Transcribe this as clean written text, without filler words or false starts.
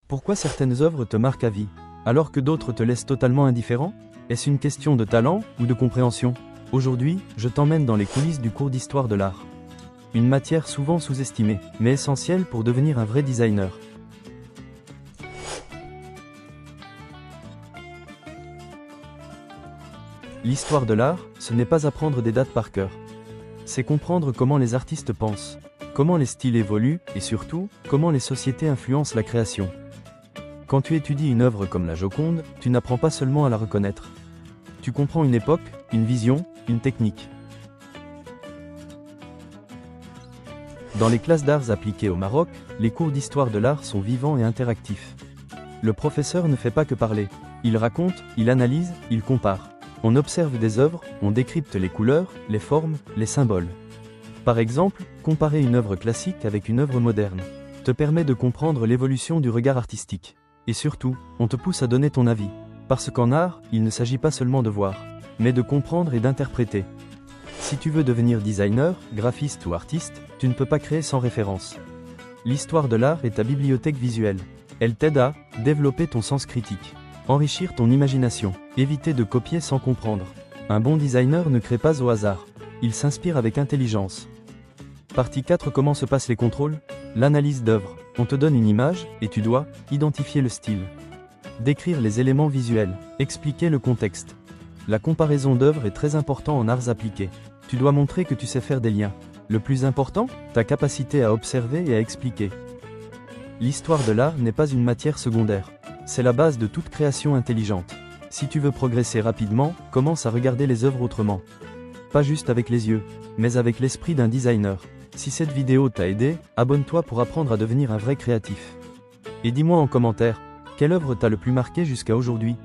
Pourquoi certaines œuvres te marquent à vie, alors que d'autres te laissent totalement indifférent? Est-ce une question de talent ou de compréhension? Aujourd'hui, je t'emmène dans les coulisses du cours d'histoire de l'art. Une matière souvent sous-estimée, mais essentielle pour devenir un vrai designer. L'histoire de l'art, ce n'est pas apprendre des dates par cœur. C'est comprendre comment les artistes pensent, comment les styles évoluent, et surtout, comment les sociétés influencent la création. Quand tu étudies une œuvre comme la Joconde, tu n'apprends pas seulement à la reconnaître. Tu comprends une époque, une vision, une technique. Dans les classes d'arts appliquées au Maroc, les cours d'histoire de l'art sont vivants et interactifs. Le professeur ne fait pas que parler. Il raconte, il analyse, il compare. On observe des œuvres, on décrypte les couleurs, les formes, les symboles. Par exemple, comparer une œuvre classique avec une œuvre moderne te permet de comprendre l'évolution du regard artistique. Et surtout, on te pousse à donner ton avis. Parce qu'en art, il ne s'agit pas seulement de voir, mais de comprendre et d'interpréter. Si tu veux devenir designer, graphiste ou artiste, tu ne peux pas créer sans référence. L'histoire de l'art est ta bibliothèque visuelle. Elle t'aide à développer ton sens critique, enrichir ton imagination, éviter de copier sans comprendre. Un bon designer ne crée pas au hasard. Il s'inspire avec intelligence. Partie 4. Comment se passent les contrôles? L'analyse d'œuvre. On te donne une image, et tu dois identifier le style, décrire les éléments visuels, expliquer le contexte. La comparaison d'œuvres est très importante en arts appliqués. Tu dois montrer que tu sais faire des liens. Le plus important, ta capacité à observer et à expliquer. L'histoire de l'art n'est pas une matière secondaire. C'est la base de toute création intelligente. Si tu veux progresser rapidement, commence à regarder les œuvres autrement. Pas juste avec les yeux, mais avec l'esprit d'un designer. Si cette vidéo t'a aidé, abonne-toi pour apprendre à devenir un vrai créatif. Et dis-moi en commentaire, quelle œuvre t'a le plus marqué jusqu'à aujourd'hui?